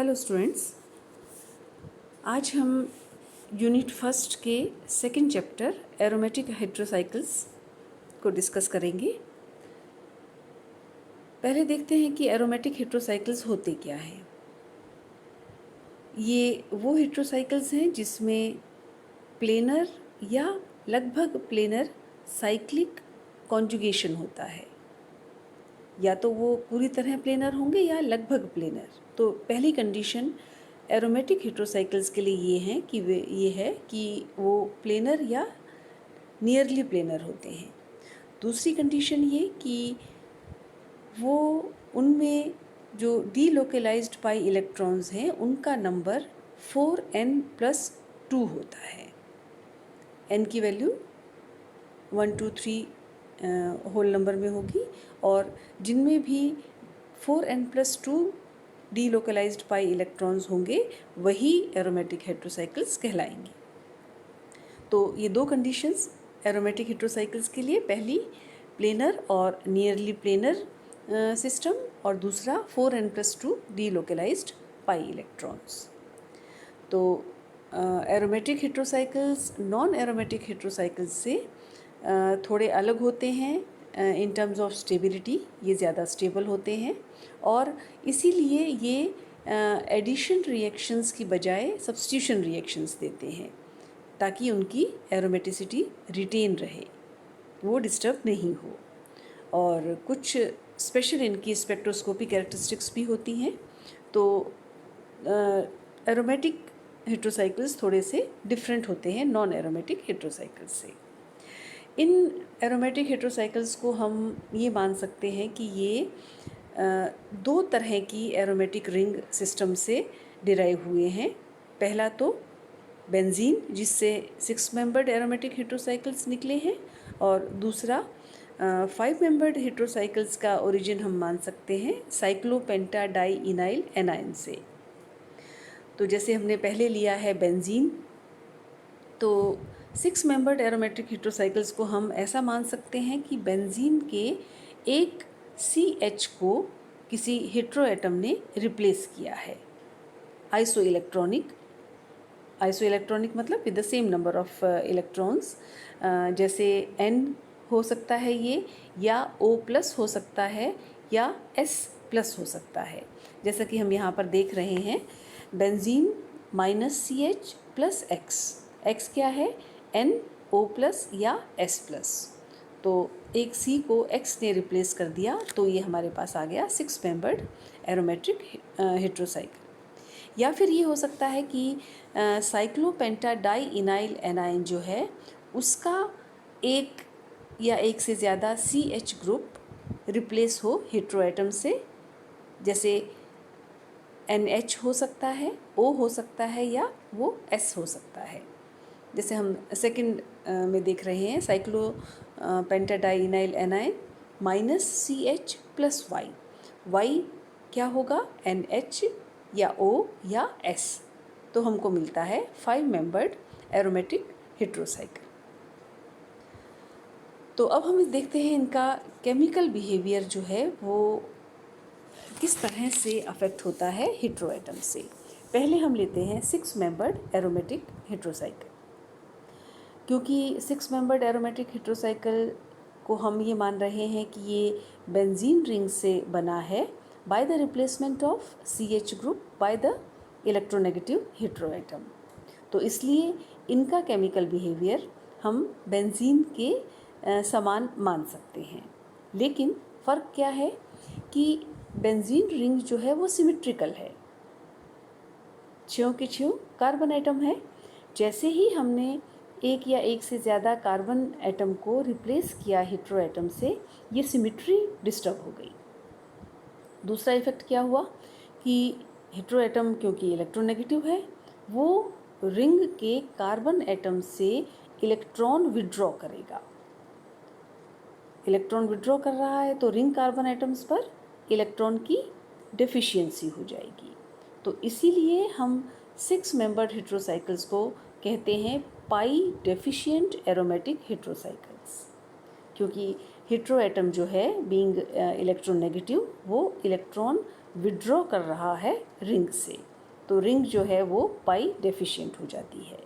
Hello students, आज हम unit first के सेकंड चैप्टर एरोमेटिक हेटेरोसाइकिल्स को डिस्कस करेंगे। पहले देखते हैं कि एरोमेटिक हेटेरोसाइकिल्स होते क्या हैं। ये वो हेटेरोसाइकिल्स हैं जिसमें प्लेनर या लगभग प्लेनर साइक्लिक कॉन्जुगेशन होता है। या तो वो पूरी तरह प्लेनर होंगे या लगभग प्लेनर। तो पहली कंडीशन एरोमेटिक हेटेरोसाइकिल्स के लिए ये है कि वो प्लेनर या नियरली प्लेनर होते हैं। दूसरी कंडीशन ये कि वो उनमें जो डीलोकलाइज्ड पाई इलेक्ट्रॉन्स हैं उनका नंबर 4n+2 होता है। n की वैल्यू 1 2 3 होल नंबर में होगी और जिनमें भी 4n+2 डीलोकलाइज्ड पाई इलेक्ट्रॉन्स होंगे वही एरोमेटिक हेटेरोसाइकिल्स कहलाएंगे। तो ये दो कंडीशंस एरोमेटिक हेटेरोसाइकिल्स के लिए, पहली प्लेनर और नियरली प्लेनर सिस्टम और दूसरा 4n+2 डीलोकलाइज्ड पाई इलेक्ट्रॉन्स। तो एरोमेटिक हेटेरोसाइकिल्स नॉन एरोमेटिक हेटेरोसाइकिल्स से थोड़े अलग होते हैं इन टर्म्स ऑफ स्टेबिलिटी। ये ज़्यादा स्टेबल होते हैं और इसीलिए ये एडिशन रिएक्शंस की बजाय सब्स्टिट्यूशन रिएक्शंस देते हैं ताकि उनकी एरोमेटिसिटी रिटेन रहे, वो डिस्टर्ब नहीं हो। और कुछ स्पेशल इनकी स्पेक्ट्रोस्कोपी कैरेक्टरिस्टिक्स भी होती हैं। तो एरोमेटिक हेटेरोसाइकिल्स थोड़े से डिफरेंट होते हैं नॉन एरोमेटिक हेटेरोसाइकिल्स से। इन एरोमेटिक हेटेरोसाइकिल्स को हम ये मान सकते हैं कि ये दो तरह की एरोमेटिक रिंग सिस्टम से डिराइव हुए हैं। पहला तो बेंजीन, जिससे 6 मेंबर्ड एरोमेटिक हेटेरोसाइकिल्स निकले हैं, और दूसरा 5 मेंबर्ड हेटेरोसाइकिल्स का ओरिजिन हम मान सकते हैं साइक्लोपेंटाडाइइनाइल एनाइन से। तो जैसे हमने पहले लिया है बेंजीन, तो 6 मेंबर्ड एरोमेटिक हेटेरोसाइकिल्स को हम ऐसा मान सकते हैं कि बेंजीन के एक CH को किसी हेटेरो एटम ने रिप्लेस किया है। आइसो इलेक्ट्रॉनिक मतलब with the same number of electrons. जैसे N हो सकता है ये, या O+ हो सकता है, या S+ हो सकता है। जैसा कि हम यहाँ पर देख रहे हैं, बेंजीन -CH + X क्या है, NO+ या S+। तो एक C को X ने रिप्लेस कर दिया, तो ये हमारे पास आ गया 6 मेंबर्ड एरोमेट्रिक हेटेरोसाइकिल। या फिर ये हो सकता है कि साइक्लोपेंटाडाइइनाइल एनाइन जो है उसका एक या एक से ज़्यादा CH ग्रुप रिप्लेस हो हेटेरो एटम से। जैसे NH हो सकता है, O हो सकता है, या वो S हो सकता है। जैसे हम सेकंड में देख रहे हैं साइक्लोपेंटाडाइइनाइल एनाइन -CH + Y। Y क्या होगा, NH या O या S। तो हमको मिलता है 5 मेंबर्ड एरोमेटिक हेटेरोसाइकिल। तो अब हम देखते हैं इनका केमिकल बिहेवियर जो है वो किस तरह से अफेक्ट होता है हेटेरो एटम से। पहले हम लेते हैं 6 मेंबर्ड एरोमेटिक हेटेरोसाइकिल। क्योंकि 6 मेंबर्ड एरोमेटिक हेटेरोसाइकिल को हम ये मान रहे हैं कि ये बेंजीन रिंग से बना है by the replacement of CH group by the electronegative hetero atom. तो इसलिए इनका केमिकल बिहेवियर हम बेंजीन के समान मान सकते हैं। लेकिन फ़र्क क्या है कि बेंजीन रिंग जो है वो सिमेट्रिकल है, ज्यों के ज्यों कार्बन एटम है। जैसे ही हमने एक या एक से ज़्यादा कार्बन एटम को रिप्लेस किया हेटेरो एटम से, ये सिमेट्री डिस्टर्ब हो गई। दूसरा इफेक्ट क्या हुआ कि हेटेरो एटम क्योंकि इलेक्ट्रोनेगेटिव है, वो रिंग के कार्बन एटम से इलेक्ट्रॉन विड्रॉ करेगा। इलेक्ट्रॉन विड्रॉ कर रहा है तो रिंग कार्बन एटम्स पर इलेक्ट्रॉन की डेफिशिएंसी हो जाएगी। तो इसीलिए हम 6 मेंबर्ड हेटेरोसाइकिल्स को कहते हैं पाई डेफिशिएंट एरोमेटिक हेटेरोसाइकिल्स, क्योंकि हेटेरो एटम जो है बीइंग इलेक्ट्रोनेगेटिव, वो इलेक्ट्रॉन विड्रॉ कर रहा है रिंग से। तो रिंग जो है वो पाई डेफिशिएंट हो जाती है।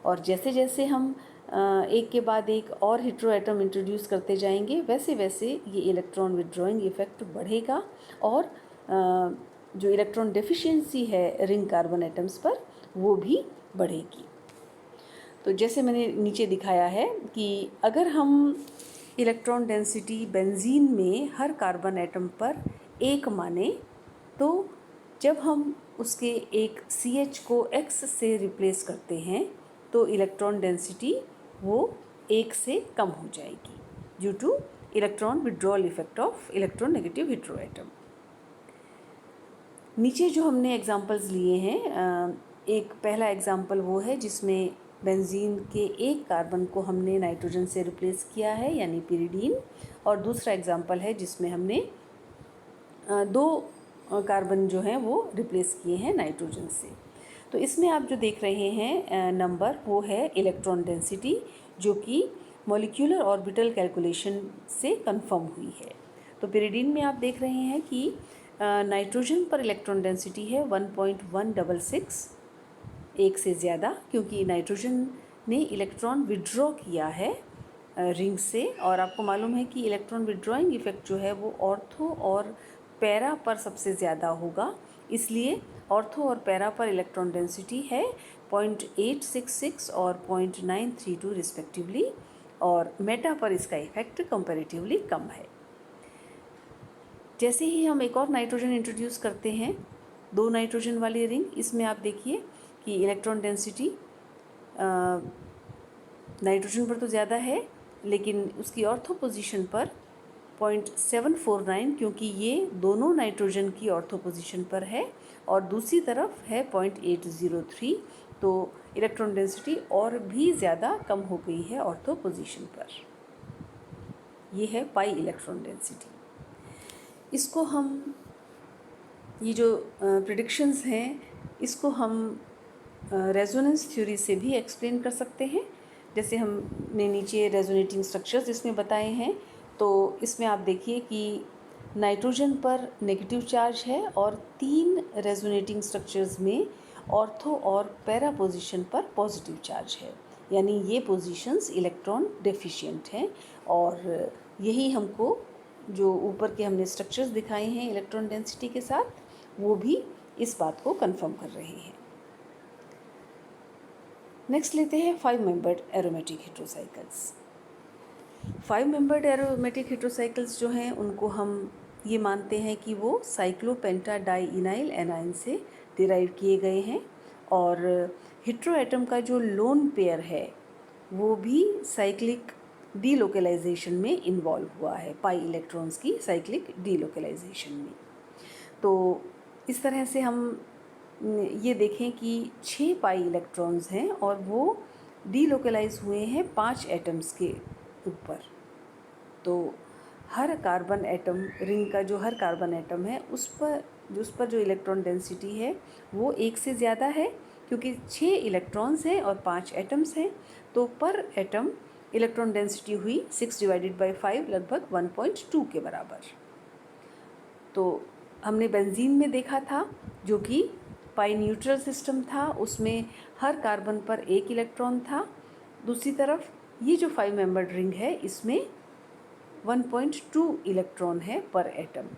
और जैसे जैसे हम एक के बाद एक और हेटेरोएटम इंट्रोड्यूस करते जाएंगे, वैसे वैसे ये इलेक्ट्रॉन विड्रॉइंग इफ़ेक्ट बढ़ेगा और जो इलेक्ट्रॉन डेफिशिएंसी है रिंग कार्बन एटम्स पर वो भी बढ़ेगी। तो जैसे मैंने नीचे दिखाया है कि अगर हम इलेक्ट्रॉन डेंसिटी बेंजीन में हर कार्बन एटम पर 1 माने, तो जब हम उसके एक CH को X से रिप्लेस करते हैं तो इलेक्ट्रॉन डेंसिटी वो 1 से कम हो जाएगी due two electron withdrawal effect of electronegative heteroatom. नीचे जो हमने एग्जांपल्स लिए हैं, एक पहला एग्जांपल वो है जिसमें बेंजीन के एक कार्बन को हमने नाइट्रोजन से रिप्लेस किया है यानी पिरिडीन, और दूसरा एग्जांपल है जिसमें हमने 2 कार्बन जो हैं वो रिप्लेस किए हैं नाइट्रोजन से। तो इसमें आप जो देख रहे हैं नंबर, वो है इलेक्ट्रॉन डेंसिटी जो कि मॉलिक्यूलर ऑर्बिटल कैलकुलेशन से कंफर्म हुई है। तो पिरिडीन में आप देख रहे हैं कि नाइट्रोजन पर इलेक्ट्रॉन डेंसिटी है 1.166, 1 से ज़्यादा, क्योंकि नाइट्रोजन ने इलेक्ट्रॉन विड्रॉ किया है रिंग से। और आपको मालूम है कि इलेक्ट्रॉन विड्रॉइंग इफेक्ट जो है वो ऑर्थो और पैरा पर सबसे ज़्यादा होगा, इसलिए ऑर्थो और पैरा पर इलेक्ट्रॉन डेंसिटी है 0.866 और 0.932 रिस्पेक्टिवली, और मेटा पर इसका इफेक्ट कंपैरेटिवली कम है। जैसे ही हम एक और नाइट्रोजन इंट्रोड्यूस करते हैं, 2 नाइट्रोजन वाली रिंग, इसमें आप देखिए कि इलेक्ट्रॉन डेंसिटी नाइट्रोजन पर तो ज़्यादा है, लेकिन उसकी ऑर्थो पोजीशन पर 0.749, क्योंकि ये दोनों नाइट्रोजन की ऑर्थो पोजीशन पर है, और दूसरी तरफ है 0.803, तो इलेक्ट्रॉन डेंसिटी और भी ज़्यादा कम हो गई है ऑर्थो पोजीशन पर। ये है पाई इलेक्ट्रॉन डेंसिटी। इसको हम, ये जो प्रेडिक्शंस हैं, इसको हम रेजोनेंस थ्योरी से भी एक्सप्लेन कर सकते हैं। जैसे हमने नीचे रेजोनेटिंग स्ट्रक्चर्स इसमें बताए हैं, तो इसमें आप देखिए कि नाइट्रोजन पर नेगेटिव चार्ज है और 3 रेजोनेटिंग स्ट्रक्चर्स में ऑर्थो और पैरा पोजीशन पर पॉजिटिव चार्ज है, यानी ये पोजीशंस इलेक्ट्रॉन डेफिशिएंट हैं। और यही हमको जो ऊपर के हमने स्ट्रक्चर्स दिखाए हैं इलेक्ट्रॉन डेंसिटी के साथ, वो भी इस बात को कंफर्म कर रहे हैं। नेक्स्ट लेते हैं 5 मेंबर्ड एरोमेटिक हेटेरोसाइकल्स। 5 मेंबर्ड एरोमेटिक हेटेरोसाइकल्स जो हैं उनको हम ये मानते हैं कि वो साइक्लोपेंटाडाइइनाइल एनाइन से डिराइव किए गए हैं, और हेटेरोएटम का जो लोन पेयर है वो भी साइक्लिक डीलोकलाइजेशन में इन्वॉल्व हुआ है, पाई इलेक्ट्रॉन्स की साइक्लिक डीलोकलाइजेशन में। तो इस तरह से हम ये देखें कि 6 पाई इलेक्ट्रॉन्स हैं और वो डीलोकलाइज हुए हैं 5 एटम्स के ऊपर। तो हर कार्बन एटम, रिंग का जो हर कार्बन एटम है उस पर जो इलेक्ट्रॉन डेंसिटी है वो 1 से ज़्यादा है, क्योंकि 6 इलेक्ट्रॉन्स हैं और 5 एटम्स हैं, तो पर एटम इलेक्ट्रॉन डेंसिटी हुई 6/5 लगभग 1.2 के बराबर। तो हमने बेंजीन में देखा था जो कि पाई न्यूट्रल सिस्टम था, उसमें हर कार्बन पर 1 इलेक्ट्रॉन था। दूसरी तरफ ये जो 5 मेंबर्ड रिंग है इसमें 1.2 इलेक्ट्रॉन है पर एटम,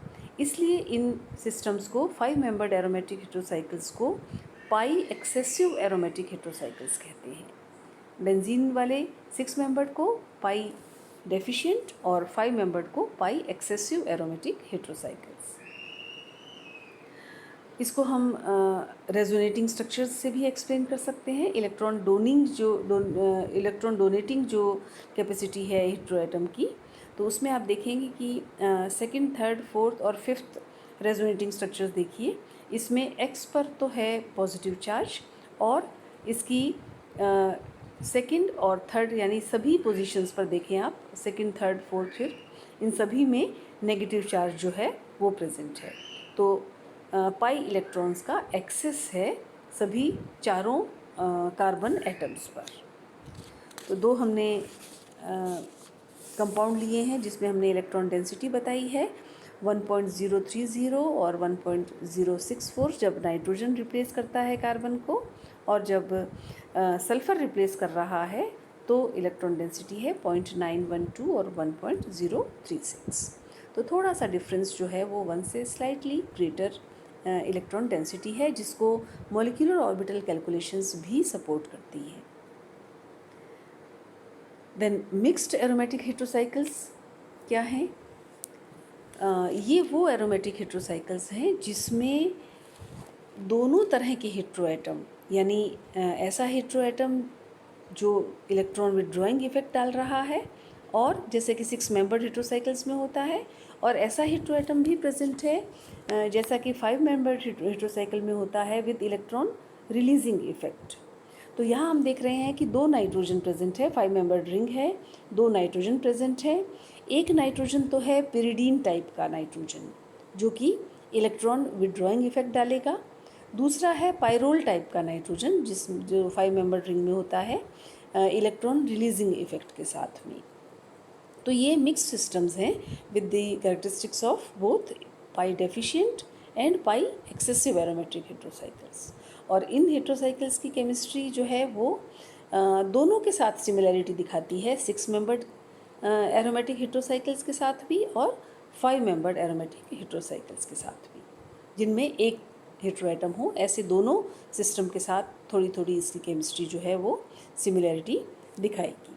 इसलिए इन सिस्टम्स को 5 मेंबर्ड एरोमेटिक हेटेरोसाइकल्स को पाई एक्सेसिव एरोमेटिक हेटेरोसाइकल्स कहते हैं। बेंजीन वाले 6 मेंबर्ड को पाई डेफिशिएंट और 5 मेंबर्ड को पाई एक्सेसिव एरोमेटिक हेटेरोसाइकल्स। इसको हम रेजोनेटिंग स्ट्रक्चर्स से भी एक्सप्लेन कर सकते हैं। इलेक्ट्रॉन डोनेटिंग जो कैपेसिटी है हेटेरोएटम की, तो उसमें आप देखेंगे कि सेकंड, थर्ड, फोर्थ और फिफ्थ रेजोनेटिंग स्ट्रक्चर्स देखिए, इसमें एक्स पर तो है पॉजिटिव चार्ज, और इसकी सेकंड और थर्ड यानी सभी पोजीशंस पर देखें आप, सेकंड, थर्ड, फोर्थ, फिफ्थ, इन सभी में नेगेटिव चार्ज जो है वो प्रेजेंट है। तो पाई इलेक्ट्रॉन्स का एक्सेस है सभी चारों कार्बन एटम्स पर। तो 2 हमने कंपाउंड लिए हैं जिसमें हमने इलेक्ट्रॉन डेंसिटी बताई है, 1.030 और 1.064 जब नाइट्रोजन रिप्लेस करता है कार्बन को, और जब सल्फ़र रिप्लेस कर रहा है तो इलेक्ट्रॉन डेंसिटी है 0.912 और 1.036। तो थोड़ा सा डिफरेंस जो है वो 1 से स्लाइटली ग्रेटर इलेक्ट्रॉन डेंसिटी है, जिसको मॉलिक्यूलर ऑर्बिटल कैलकुलेशंस भी सपोर्ट करती है। देन मिक्स्ड एरोमेटिक हेट्रोसाइकल्स क्या हैं? ये वो एरोमेटिक हेट्रोसाइकल्स हैं जिसमें दोनों तरह के हेट्रोएटम, यानी ऐसा हेट्रोएटम जो इलेक्ट्रॉन विथड्रॉइंग इफेक्ट डाल रहा है, और जैसे कि 6 मेंबर्ड हेट्रोसाइकल्स में होता है, और ऐसा हेट्रोएटम भी प्रेजेंट है जैसा कि 5 मेंबर्ड हेट्रोसाइकल में होता है विद इलेक्ट्रॉन रिलीजिंग इफेक्ट। तो यहाँ हम देख रहे हैं कि 2 नाइट्रोजन प्रेजेंट है, 5 मेंबर्ड रिंग है, 2 नाइट्रोजन प्रेजेंट है। एक नाइट्रोजन तो है पिरिडीन टाइप का नाइट्रोजन जो कि इलेक्ट्रॉन विथड्रॉइंग इफेक्ट डालेगा। दूसरा है पायरोल टाइप का नाइट्रोजन जो 5 मेंबर्ड रिंग में होता है इलेक्ट्रॉन रिलीजिंग इफेक्ट के साथ में। तो ये मिक्स सिस्टम्स हैं with the characteristics of both pi deficient and pi excessive aromatic heterocycles. और इन हेट्रोसाइकल्स की केमिस्ट्री जो है वो दोनों के साथ सिमिलैरिटी दिखाती है, 6 मेंबर्ड एरोमेटिक हेट्रोसाइकल्स के साथ भी और 5 मेंबर्ड एरोमेटिक हेट्रोसाइकल्स के साथ भी, जिनमें एक हेट्रोएटम हो। ऐसे दोनों सिस्टम के साथ थोड़ी थोड़ी इसकी केमिस्ट्री जो है वो सिमिलैरिटी दिखाएगी।